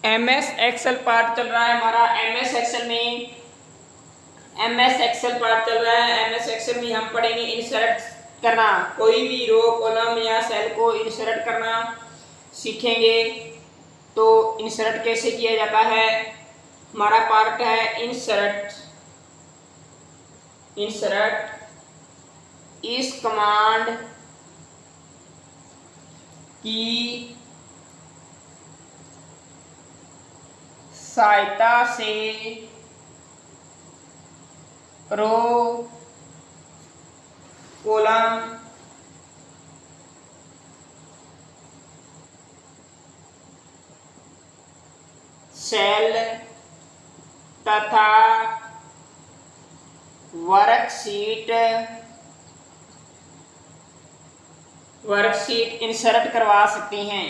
MS Excel part चल रहा है हमारा। MS एक्सेल में हम पढ़ेंगे इंसर्ट करना, कोई भी रो कॉलम या सेल को इंसर्ट करना सीखेंगे। तो इंसर्ट कैसे किया जाता है, हमारा पार्ट है इंसर्ट। इस कमांड की सहायता से रो कॉलम सेल तथा वर्कशीट इंसर्ट करवा सकते हैं।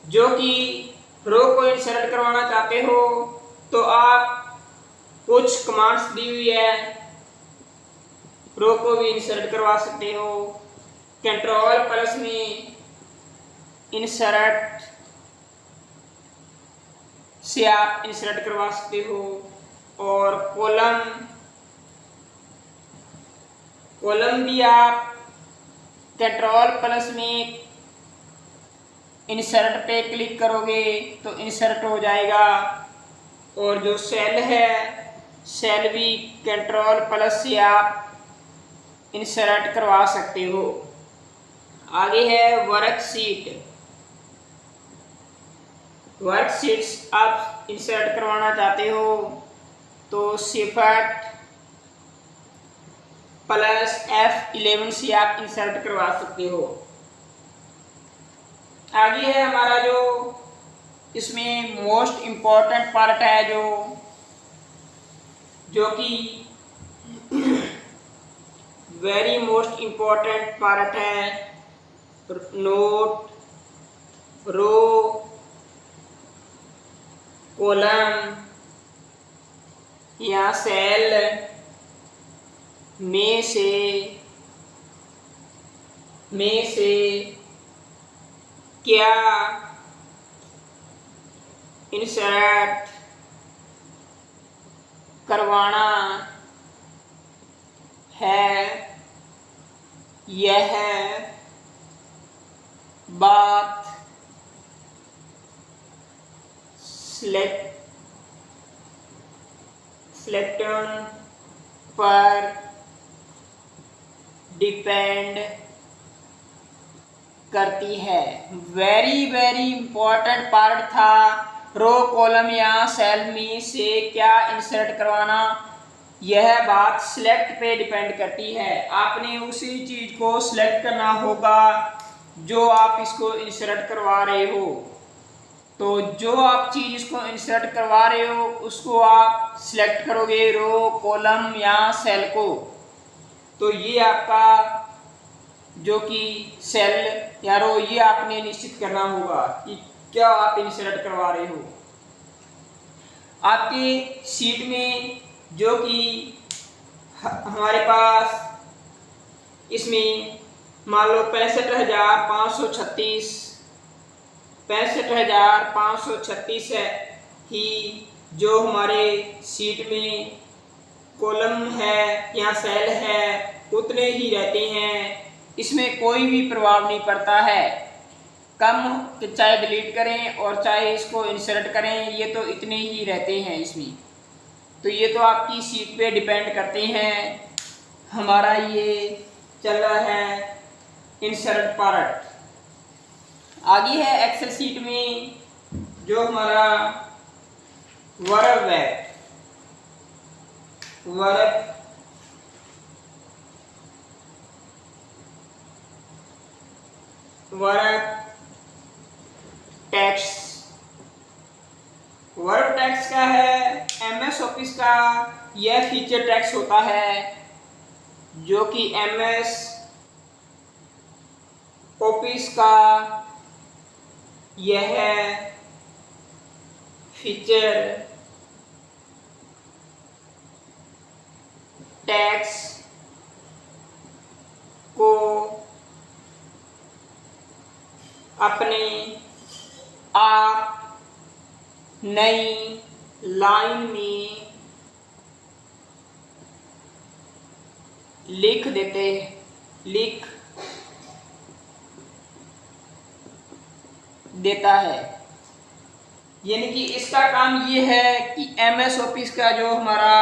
जो कि रो को इंसर्ट करवाना चाहते हो तो आप कुछ कमांड्स दी हुई है, रो को भी इंसर्ट करवा सकते हो। कंट्रोल प्लस में इंसर्ट से आप इंसर्ट करवा सकते हो, और कॉलम भी आप कंट्रोल प्लस में इंसर्ट पे क्लिक करोगे तो इंसर्ट हो जाएगा। और जो सेल है, सेल भी कंट्रोल प्लस से आप इंसर्ट करवा सकते हो। आगे है वर्कशीट्स आप इंसर्ट करवाना चाहते हो तो शिफ्ट प्लस F11 से आप इंसर्ट करवा सकते हो। आगे है हमारा जो इसमें मोस्ट इम्पोर्टेंट पार्ट है, जो कि वेरी मोस्ट इम्पोर्टेंट पार्ट है, नोट रो कॉलम या सेल में से क्या इंसर्ट करवाना है, यह बात सिलेक्शन पर डिपेंड करती है। वेरी इंपॉर्टेंट पार्ट था, रो कॉलम या सेल में से क्या इंसर्ट करवाना, यह बात सिलेक्ट पे डिपेंड करती है। आपने उसी चीज को सिलेक्ट करना होगा जो आप इसको इंसर्ट करवा रहे हो। तो जो आप चीज इसको इंसर्ट करवा रहे हो उसको आप सिलेक्ट करोगे, रो कॉलम या सेल को। तो ये आपका जो कि सेल या रो, ये आपने निश्चित करना होगा कि क्या आप इंसर्ट करवा रहे हो। आपके शीट में जो कि हमारे पास इसमें मान लो 65,536 है ही जो हमारे शीट में कॉलम है या सेल है उतने ही रहते हैं, इसमें कोई भी प्रभाव नहीं पड़ता है। कम चाहे डिलीट करें और चाहे इसको इंसर्ट करें, ये तो इतने ही रहते हैं इसमें। तो ये तो आपकी शीट पे डिपेंड करते हैं। हमारा ये चल रहा है इंसर्ट पार्ट। आगे है एक्सेल शीट में जो हमारा वर्क टेक्स्ट का है। MS ऑफिस का यह फीचर टेक्स्ट होता है जो कि MS ऑफिस का यह फीचर टैक्स को अपने आप नई लाइन में लिख देता है। यानी कि इसका काम ये है कि एमएस ऑफिस का जो हमारा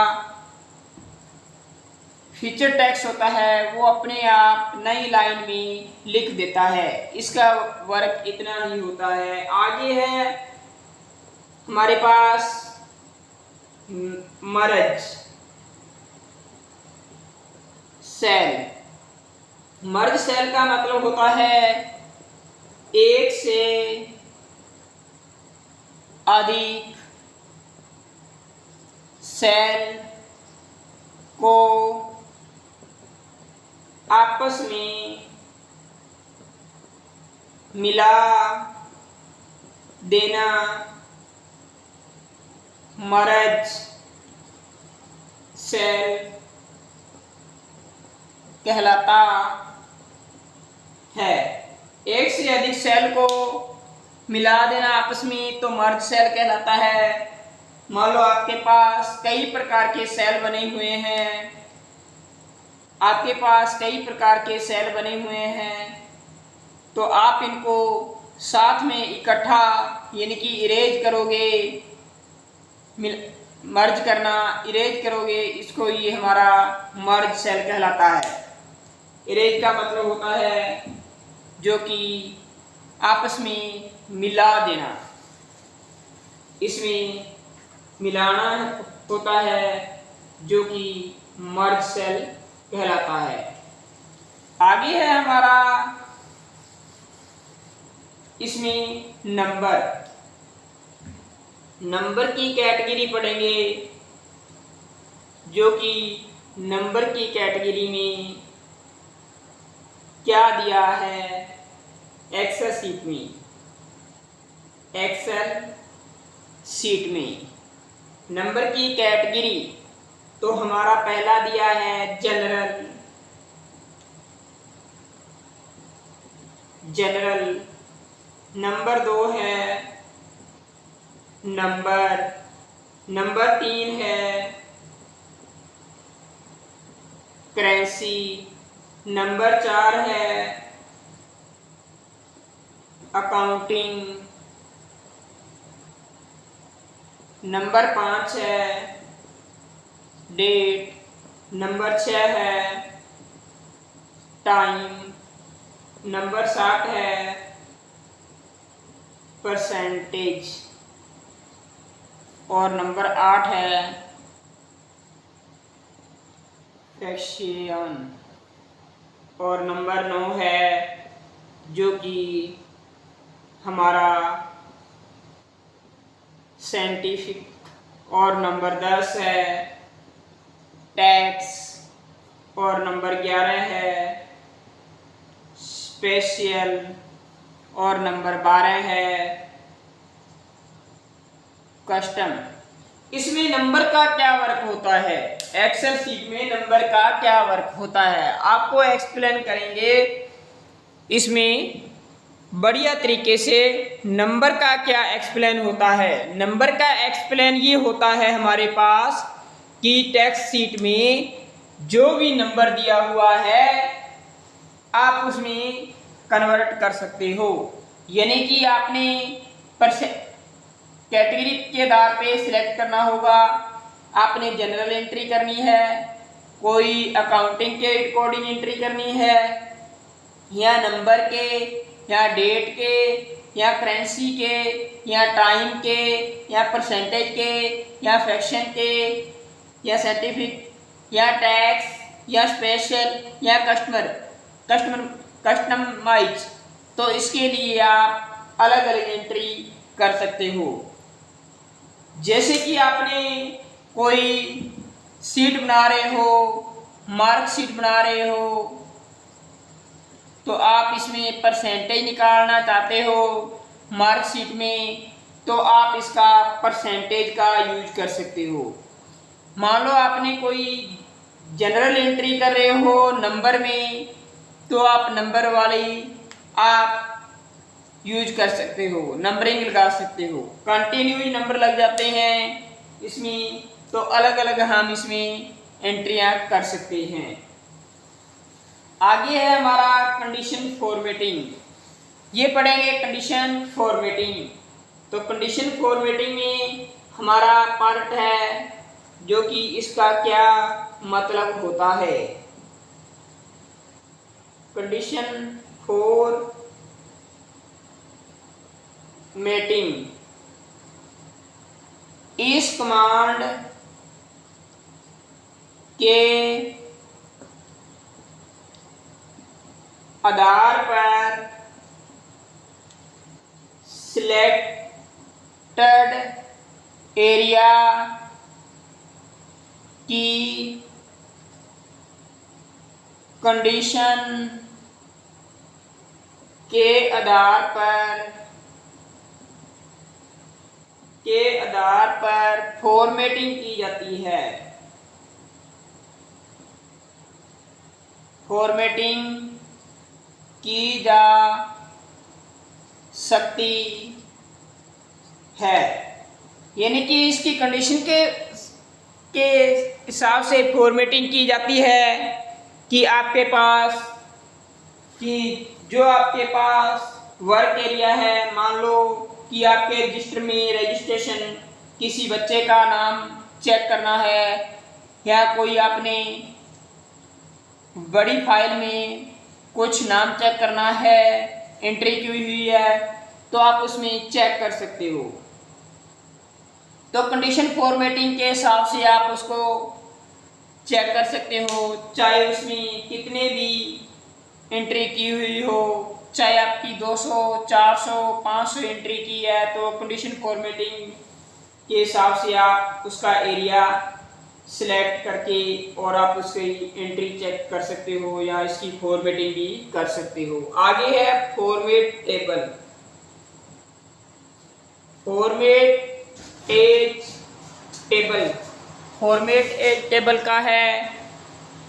फीचर टैक्स होता है वो अपने आप नई लाइन में लिख देता है। इसका वर्क इतना ही होता है। आगे है हमारे पास मर्ज सेल। मर्ज सेल का मतलब होता है एक से अधिक सेल को आपस में मिला देना मर्ज सेल कहलाता है। एक से अधिक सेल को मिला देना आपस में तो मर्ज सेल कहलाता है। मान लो आपके पास कई प्रकार के सेल बने हुए हैं, तो आप इनको साथ में इकट्ठा यानी कि इरेज करोगे, इरेज करोगे, इसको ये हमारा मर्ज सेल कहलाता है। इरेज का मतलब होता है जो कि आपस में मिला देना, इसमें मिलाना होता है जो कि मर्ज सेल कहलाता है। आगे है हमारा इसमें नंबर की कैटेगरी पढ़ेंगे, जो कि नंबर की कैटेगरी में क्या दिया है एक्सेल शीट में। नंबर की कैटेगरी तो हमारा पहला दिया है जनरल, नंबर 2 है नंबर 3 है करेंसी, नंबर 4 है अकाउंटिंग, नंबर 5 है डेट, नंबर 6 है टाइम, नंबर 7 है परसेंटेज और नंबर 8 है फ्रैक्शन और नंबर 9 है जो कि हमारा साइंटिफिक और नंबर 10 है टैक्स और नंबर 11 है स्पेशल और नंबर 12 है कस्टम। इसमें नंबर का क्या वर्क होता है, एक्सेल शीट में नंबर का क्या वर्क होता है आपको एक्सप्लेन करेंगे। इसमें बढ़िया तरीके से नंबर का क्या एक्सप्लेन होता है। नंबर का एक्सप्लेन ये होता है हमारे पास कि टैक्स शीट में जो भी नंबर दिया हुआ है आप उसमें कन्वर्ट कर सकते हो। यानी कि आपने कैटेगरी के आधार पे सिलेक्ट करना होगा। आपने जनरल एंट्री करनी है, कोई अकाउंटिंग के अकॉर्डिंग एंट्री करनी है, या नंबर के, या डेट के, या करेंसी के, या टाइम के, या परसेंटेज के, या फ्रैक्शन के, या साइंटिफिक, या टैक्स, या स्पेशल, या कस्टमाइज। तो इसके लिए आप अलग अलग एंट्री कर सकते हो। जैसे कि आपने कोई शीट बना रहे हो, मार्कशीट बना रहे हो, तो आप इसमें परसेंटेज निकालना चाहते हो मार्कशीट में, तो आप इसका परसेंटेज का यूज कर सकते हो। मान लो आपने कोई जनरल एंट्री कर रहे हो नंबर में तो आप नंबर वाली आप यूज कर सकते हो, नंबरिंग लगा सकते हो। कंटिन्यूज नंबर लग जाते हैं इसमें तो अलग अलग हम इसमें एंट्रियां कर सकते हैं। आगे है हमारा कंडीशन फॉर्मेटिंग, ये पढ़ेंगे कंडीशन फॉर्मेटिंग। तो कंडीशन फॉर्मेटिंग में हमारा पार्ट है जो कि इसका क्या मतलब होता है। कंडीशन फॉर्मेटिंग इस कमांड के आधार पर सिलेक्टेड एरिया की कंडीशन के आधार पर फॉर्मेटिंग की जाती है। फॉर्मेटिंग की जा सकती है, यानी कि इसकी कंडीशन के हिसाब से फॉर्मेटिंग की जाती है कि आपके पास वर्क एरिया है, मान लो कि आपके रजिस्टर में रजिस्ट्रेशन किसी बच्चे का नाम चेक करना है या कोई आपने बड़ी फाइल में कुछ नाम चेक करना है, एंट्री की हुई है तो आप उसमें चेक कर सकते हो। तो कंडीशन फॉर्मेटिंग के हिसाब से आप उसको चेक कर सकते हो, चाहे उसमें कितने भी एंट्री की हुई हो, चाहे आपकी 200, 400, 500 एंट्री की है, तो कंडीशन फॉर्मेटिंग के हिसाब से आप उसका एरिया सिलेक्ट करके और आप उसकी एंट्री चेक कर सकते हो या इसकी फॉर्मेटिंग भी कर सकते हो। आगे है फॉर्मेट टेबल। फॉर्मेट ए टेबल का है